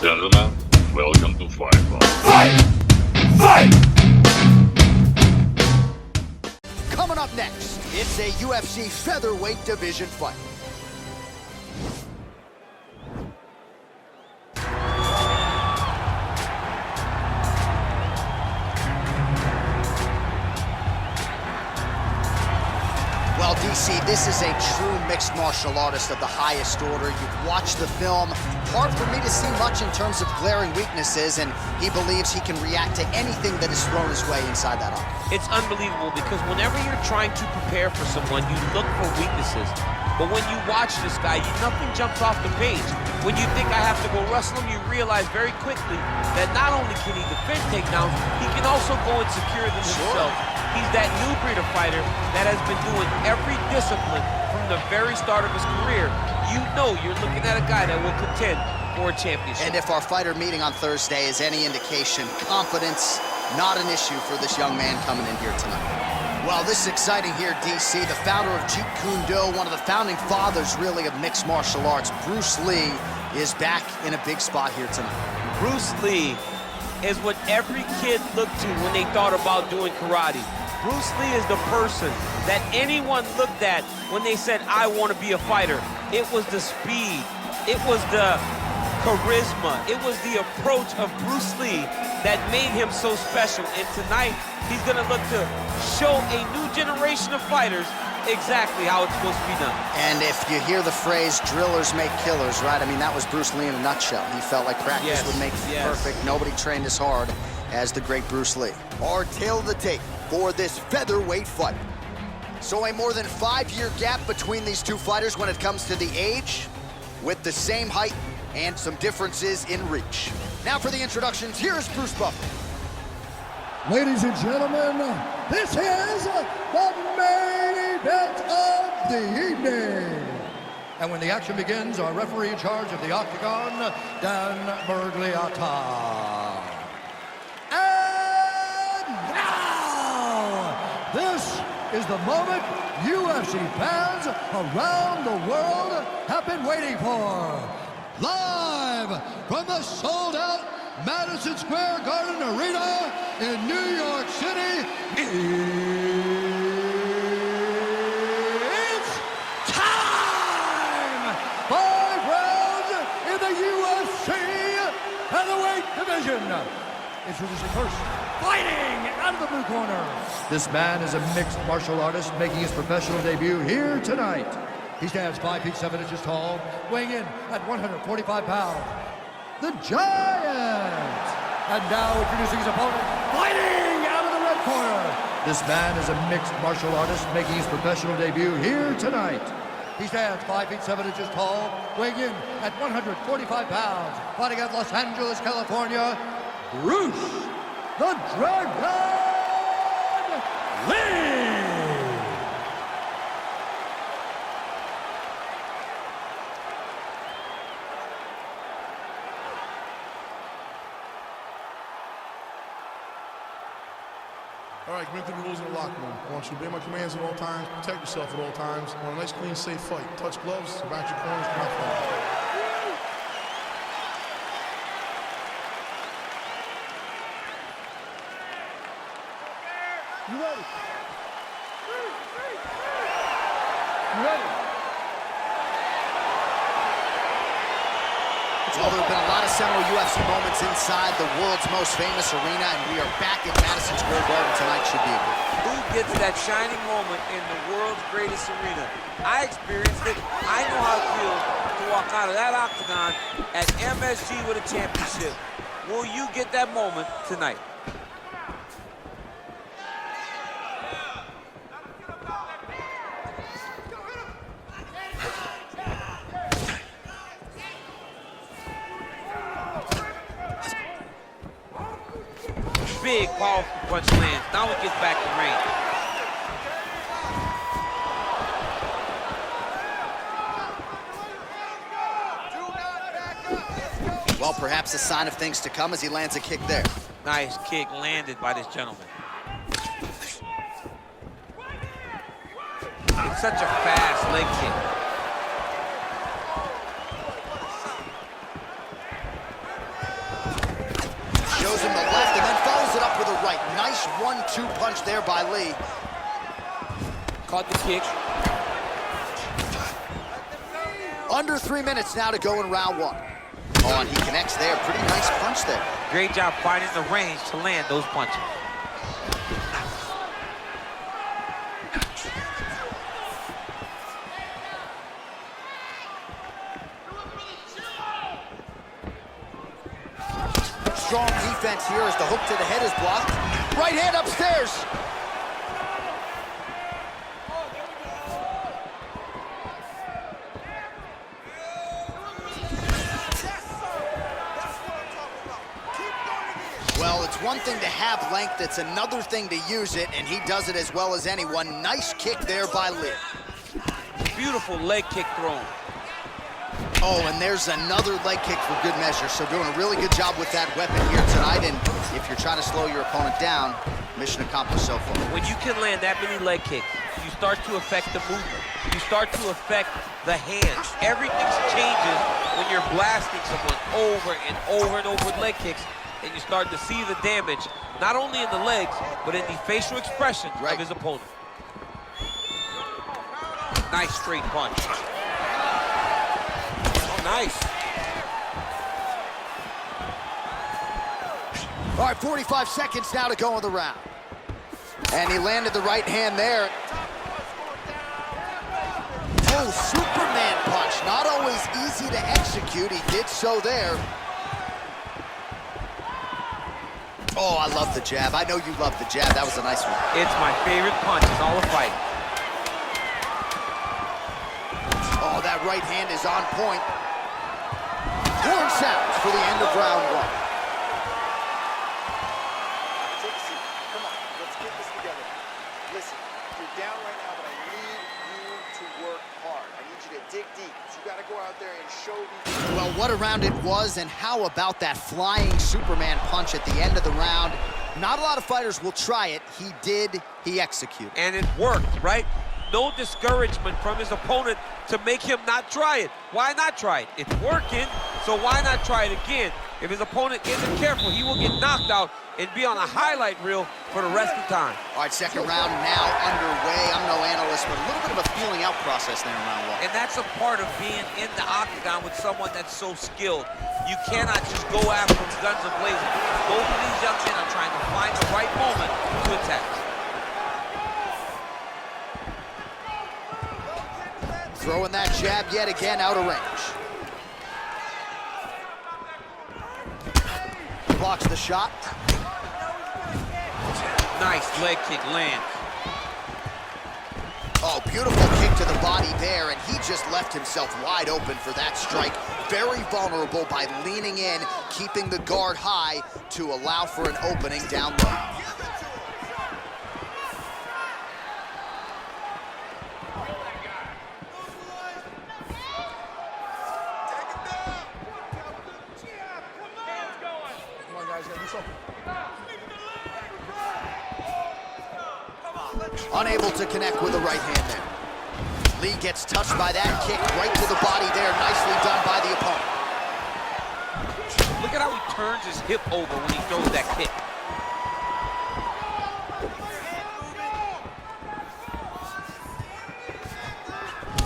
Gentlemen, welcome to Fight Club. Fight! Fight! Coming up next, it's a UFC featherweight division fight. Well, DC, this is a true mixed martial artist of the highest order. You've watched the film. Hard for me to see much in terms of glaring weaknesses, and he believes he can react to anything that is thrown his way inside that octagon. It's unbelievable because whenever you're trying to prepare for someone, you look for weaknesses. But when you watch this guy, nothing jumps off the page. When you think I have to go wrestle him, you realize very quickly that not only can he defend takedowns, he can also go and secure them himself. He's that new breed of fighter that has been doing every discipline from the very start of his career. You know you're looking at a guy that will contend for a championship. And if our fighter meeting on Thursday is any indication, confidence, not an issue for this young man coming in here tonight. Well, this is exciting here, DC. The founder of Jeet Kune Do, one of the founding fathers, really, of mixed martial arts, Bruce Lee, is back in a big spot here tonight. Bruce Lee is what every kid looked to when they thought about doing karate. Bruce Lee is the person that anyone looked at when they said, I want to be a fighter. It was the speed, it was the charisma, it was the approach of Bruce Lee that made him so special. And tonight, he's gonna look to show a new generation of fighters exactly how it's supposed to be done. And if you hear the phrase, drillers make killers, right? I mean, that was Bruce Lee in a nutshell. He felt like practice would make perfect. Nobody trained as hard as the great Bruce Lee. Our tale of the tape for this featherweight fight. So a more than 5-year gap between these two fighters when it comes to the age, with the same height and some differences in reach. Now for the introductions, here's Bruce Buffer. Ladies and gentlemen, this is the main event of the evening. And when the action begins, our referee in charge of the octagon, Dan Bergliata. And now, this is the moment UFC fans around the world have been waiting for. Live from the sold-out Madison Square Garden Arena in New York City, it's time! 5 rounds in the UFC featherweight division. Introducing first, fighting out of the blue corner. This man is a mixed martial artist making his professional debut here tonight. He stands 5 feet 7 inches tall, weighing in at 145 pounds. The Giant! And now introducing his opponent, fighting out of the red corner. This man is a mixed martial artist making his professional debut here tonight. He stands 5 feet 7 inches tall, weighing in at 145 pounds, fighting out of Los Angeles, California, Bruce the Dragon Lee! All right, commit to the rules in the locker room. I want you to obey my commands at all times, protect yourself at all times. I want a nice, clean, safe fight. Touch gloves, back your corners, come out fight. You ready? You ready? Well, there have been a lot of seminal UFC moments inside the world's most famous arena, and we are back at Madison Square Garden tonight. Should be a good one. Who gets that shining moment in the world's greatest arena? I experienced it. I know how it feels to walk out of that octagon at MSG with a championship. Will you get that moment tonight? Big, powerful punch lands. Now he gets back in range. Well, perhaps a sign of things to come as he lands a kick there. Nice kick landed by this gentleman. It's such a fast leg kick. Nice 1-2 punch there by Lee. Caught the kick. Under 3 minutes now to go in round one. Oh, and he connects there. Pretty nice punch there. Great job finding the range to land those punches. Strong defense here as the hook to the head is blocked. Right hand upstairs. Well, it's one thing to have length, it's another thing to use it, and he does it as well as anyone. Nice kick there by Lee. Beautiful leg kick thrown. Oh, and there's another leg kick for good measure. So doing a really good job with that weapon here tonight. And if you're trying to slow your opponent down, mission accomplished so far. When you can land that many leg kicks, you start to affect the movement. You start to affect the hands. Everything changes when you're blasting someone over and over and over with leg kicks. And you start to see the damage, not only in the legs, but in the facial expression of his opponent. Nice straight punch. Oh, nice. All right, 45 seconds now to go in the round. And he landed the right hand there. Oh, Superman punch. Not always easy to execute. He did so there. Oh, I love the jab. I know you love the jab. That was a nice one. It's my favorite punch in all of fighting. Oh, that right hand is on point. Horn sounds for the end of round one. Take a seat. Come on, let's get this together. Listen, you're down right now, but I need you to work hard. I need you to dig deep. So you gotta go out there and show these. Well, what a round it was, and how about that flying Superman punch at the end of the round? Not a lot of fighters will try it. He did, he executed. And it worked, right? No discouragement from his opponent to make him not try it. Why not try it? It's working, so why not try it again? If his opponent isn't careful, he will get knocked out and be on a highlight reel for the rest of the time. All right, second round now underway. I'm no analyst, but a little bit of a feeling out process there in round one. And that's a part of being in the octagon with someone that's so skilled. You cannot just go after them guns a-blazing. Both of these young men are trying to find the right moment to attack. Throwing that jab yet again out of range. Blocks the shot. Nice leg kick lands. Oh, beautiful kick to the body there, and he just left himself wide open for that strike. Very vulnerable by leaning in, keeping the guard high to allow for an opening down low. Unable to connect with the right hand there. Lee gets touched by that kick right to the body there. Nicely done by the opponent. Look at how he turns his hip over when he throws that kick.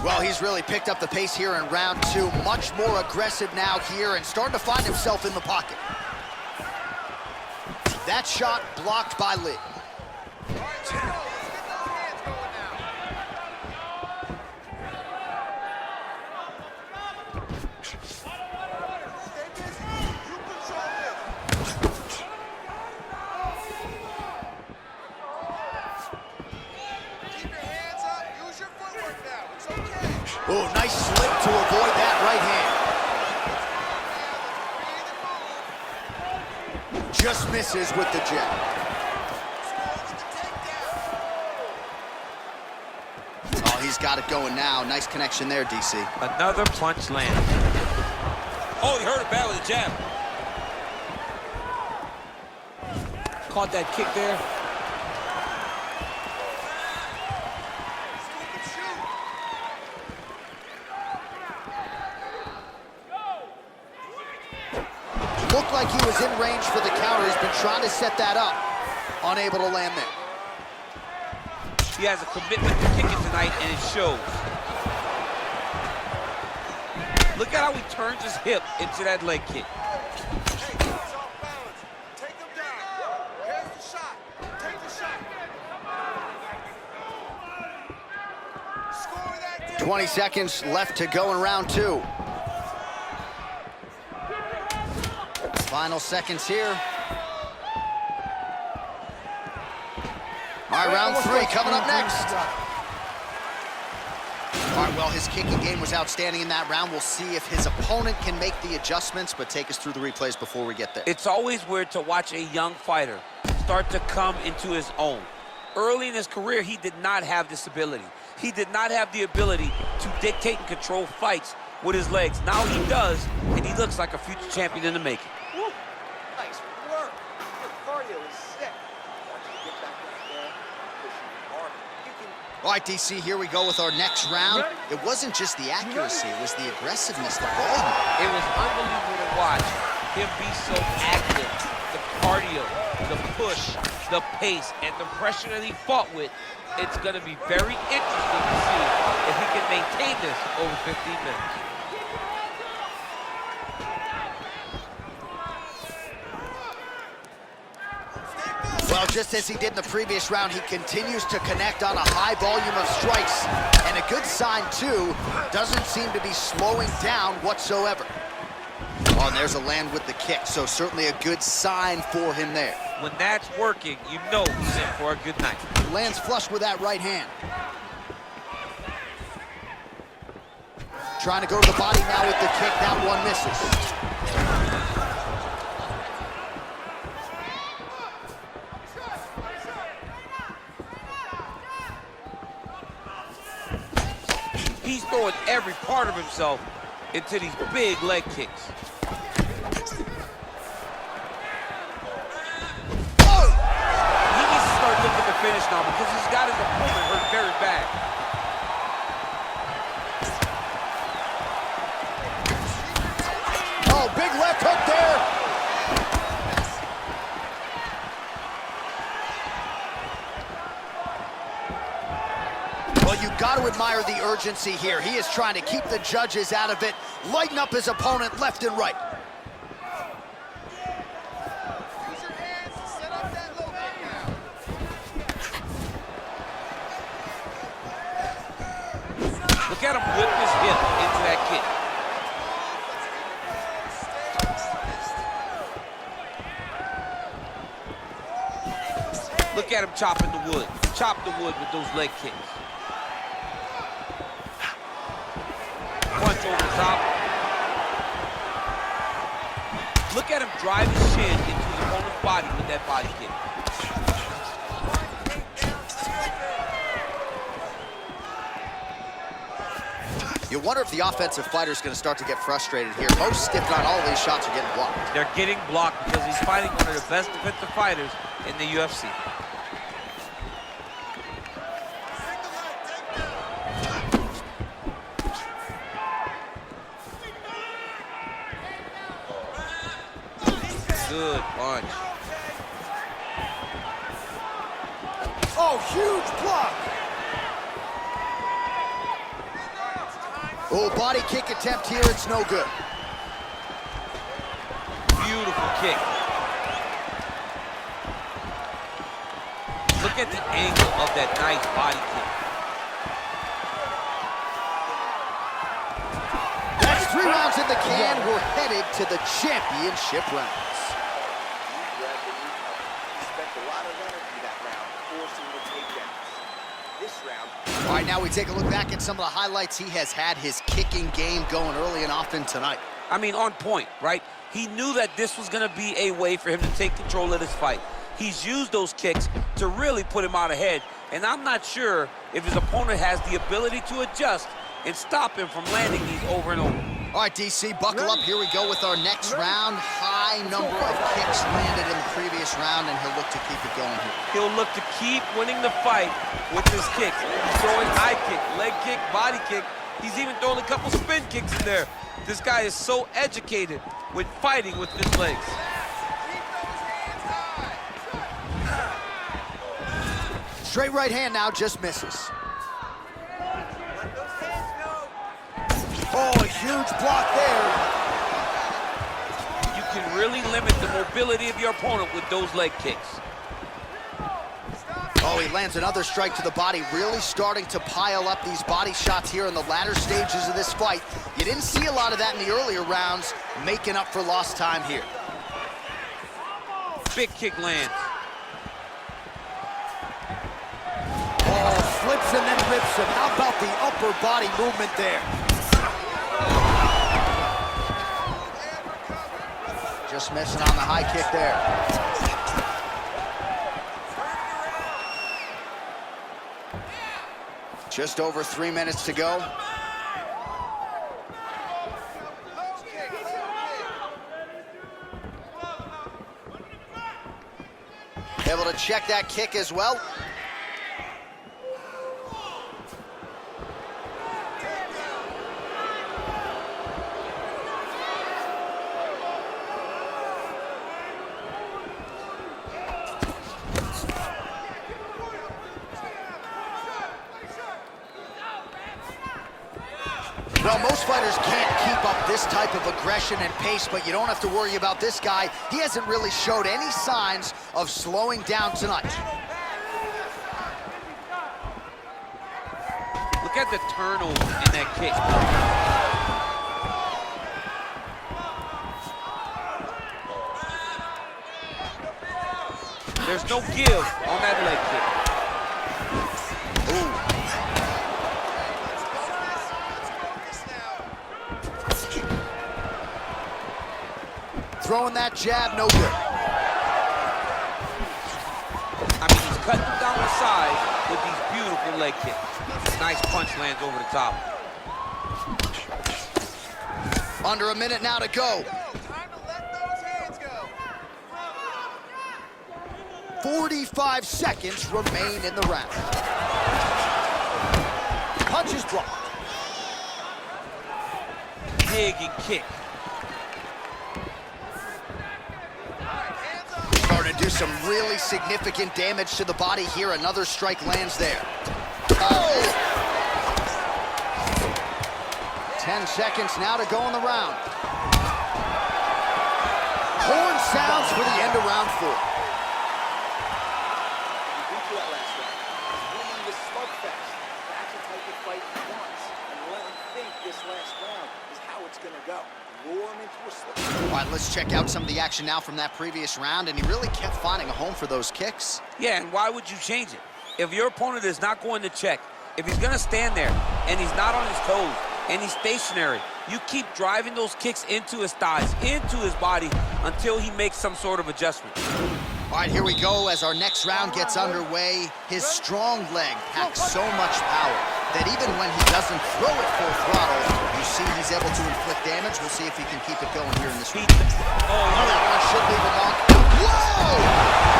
Well, he's really picked up the pace here in round two. Much more aggressive now here and starting to find himself in the pocket. That shot blocked by Lee. Oh, nice slip to avoid that right hand. Just misses with the jab. Oh, he's got it going now. Nice connection there, DC. Another punch lands. Oh, he hurt it bad with the jab. Caught that kick there. Looked like he was in range for the counter. He's been trying to set that up. unable to land there. He has a commitment to kicking tonight, and it shows. Look at how he turns his hip into that leg kick. Hey, he's off balance. Take him down. Here's the shot. Take the shot. Score that. 20 seconds left to go in round 2. Final seconds here. All right, round 3 coming up next. All right, well, his kicking game was outstanding in that round. We'll see if his opponent can make the adjustments, but take us through the replays before we get there. It's always weird to watch a young fighter start to come into his own. Early in his career, he did not have this ability. He did not have the ability to dictate and control fights with his legs. Now he does, and he looks like a future champion in the making. Woo. Nice work. Your cardio is sick. Once you get back out there, pushing harder. You can. All right, DC, here we go with our next round. It wasn't just the accuracy, it was the aggressiveness, the volume. It was unbelievable to watch him be so active. The cardio, the push, the pace, and the pressure that he fought with. It's going to be very interesting to see if he can maintain this over 15 minutes. Well, just as he did in the previous round, he continues to connect on a high volume of strikes. And a good sign, too, doesn't seem to be slowing down whatsoever. Oh, and there's a land with the kick, so certainly a good sign for him there. When that's working, you know he's in for a good night. He lands flush with that right hand. Trying to go to the body now with the kick. That one misses. He's throwing every part of himself into these big leg kicks. He needs to start looking to finish now because he's got his opponent hurt very bad. Oh, big left hook there. Well, you got to admire the urgency here. He is trying to keep the judges out of it, lighten up his opponent left and right. Use your hands to set up that low kick now. Look at him whip his hip into that kick. Look at him chopping the wood. Chop the wood with those leg kicks. Punch over the top. Look at him drive his shin into his opponent's body with that body kick. You wonder if the offensive fighter is going to start to get frustrated here. Most, if not all, of these shots are getting blocked. They're getting blocked because he's fighting one of the best defensive fighters in the UFC. Good punch. Oh, huge block. Oh, body kick attempt here. It's no good. Beautiful kick. Look at the angle of that nice body kick. That's 3 rounds in the can. We're headed to the championship rounds. Spent a lot of energy that round forcing the takedowns. This round. All right, now we take a look back at some of the highlights. He has had his kicking game going early and often tonight. I mean, on point, right? He knew that this was going to be a way for him to take control of this fight. He's used those kicks to really put him out ahead, and I'm not sure if his opponent has the ability to adjust and stop him from landing these over and over. All right, DC, buckle up. Here we go with our next round. High number of kicks landed in the previous round, and he'll look to keep it going here. He'll look to keep winning the fight with his kicks. He's throwing high kick, leg kick, body kick. He's even throwing a couple spin kicks in there. This guy is so educated with fighting with his legs. Straight right hand now, just misses. Oh, a huge block there. You can really limit the mobility of your opponent with those leg kicks. Oh, he lands another strike to the body, really starting to pile up these body shots here in the latter stages of this fight. You didn't see a lot of that in the earlier rounds, making up for lost time here. Big kick lands. Oh, flips and then rips him. How about the upper body movement there? Just missing on the high kick there. Just over 3 minutes to go. Able to check that kick as well. Well, most fighters can't keep up this type of aggression and pace, but you don't have to worry about this guy. He hasn't really showed any signs of slowing down tonight. Look at the turnover in that kick. There's no give on that leg kick. Ooh. Throwing that jab, no good. I mean, he's cutting them down the side with these beautiful leg kicks. Nice punch lands over the top. Under a minute now to go. Time to let those hands go. 45 seconds remain in the round. Punch is blocked. Dig and kick. Starting to do some really significant damage to the body here. Another strike lands there. Oh! 10 seconds now to go in the round. Horn sounds for the end of round 4. Into that last round. Winning the slugfest. That's the type of fight he wants. And let him think this last round is how it's going to go. Lure him into a slip. All right, let's check out some of the action now from that previous round, and he really kept finding a home for those kicks. Yeah, and why would you change it? If your opponent is not going to check, if he's going to stand there and he's not on his toes and he's stationary, you keep driving those kicks into his thighs, into his body, until he makes some sort of adjustment. All right, here we go as our next round gets underway. His strong leg packs so much power that even when he doesn't throw it full throttle, you see he's able to inflict damage. We'll see if he can keep it going here in this round. Oh, That one should leave a mark. Whoa!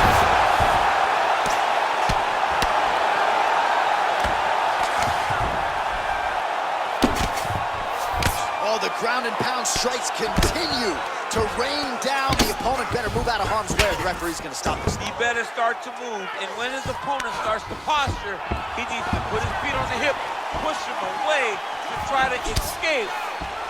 Oh, the ground and pound strikes continue to rain down. The opponent better move out of harm's way, or the referee's going to stop this. he better start to move, and when his opponent starts to posture, he needs to put his feet on the hip, push him away to try to escape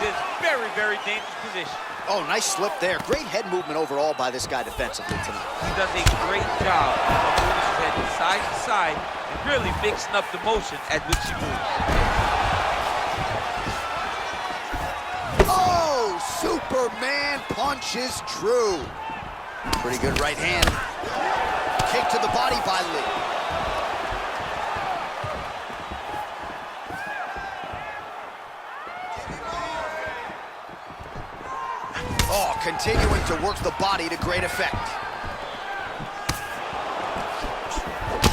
this very, very dangerous position. Oh, nice slip there. Great head movement overall by this guy defensively tonight. He does a great job of moving his head side to side and really mixing up the motion at which he moves. Oh, Superman punch is true. Pretty good right hand. Kick to the body by Lee. Oh, continuing to work the body to great effect.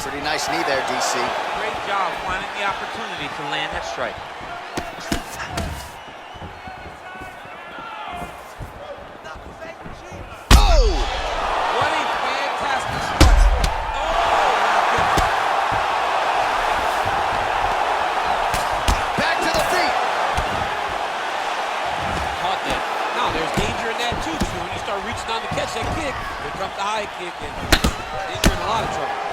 Pretty nice knee there, DC. Great job finding the opportunity to land that strike. Oh! What a fantastic strike. Back to the feet. Caught that. Now, there's danger in that too, because when you start reaching down to catch that kick, here comes the high kick, and then you're in a lot of trouble.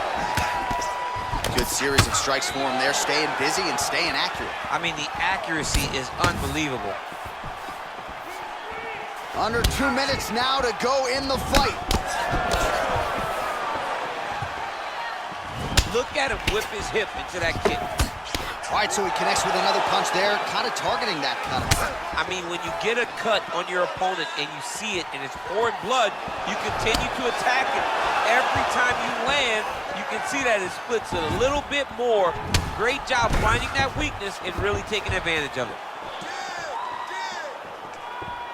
Good series of strikes for him there, staying busy and staying accurate. I mean, the accuracy is unbelievable. Under 2 minutes now to go in the fight. Look at him whip his hip into that kick. All right, so he connects with another punch there, kind of targeting that cut. I mean, when you get a cut on your opponent and you see it and it's pouring blood, you continue to attack it. Every time you land, you can see that it splits it a little bit more. Great job finding that weakness and really taking advantage of it.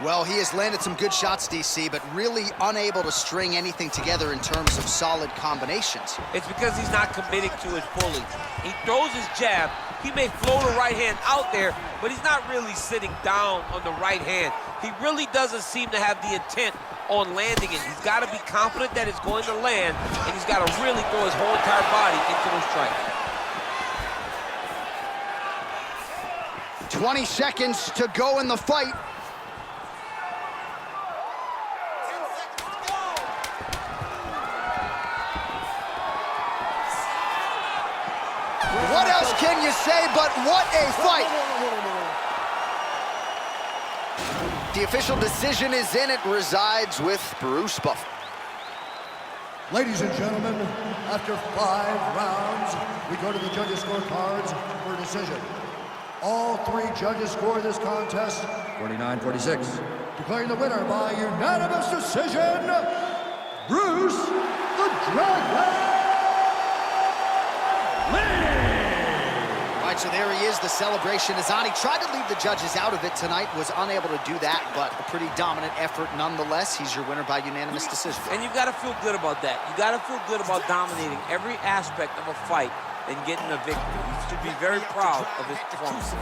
Well, he has landed some good shots, DC, but really unable to string anything together in terms of solid combinations. It's because he's not committing to it fully. He throws his jab. He may float a right hand out there, but he's not really sitting down on the right hand. He really doesn't seem to have the intent on landing it. He's got to be confident that it's going to land, and he's got to really throw his whole entire body into those strikes. 20 seconds to go in the fight. What else can you say but what a fight? The official decision is in. It resides with Bruce Buffer. Ladies and gentlemen, after 5 rounds, we go to the judges' scorecards for a decision. All 3 judges scored this contest 49-46. Declaring the winner by unanimous decision, Bruce the Dragon Lee! So there he is, the celebration is on. He tried to leave the judges out of it tonight, was unable to do that, but a pretty dominant effort nonetheless. He's your winner by unanimous decision. And you've got to feel good about that. You got to feel good about dominating every aspect of a fight and getting a victory. You should be very proud of his performance.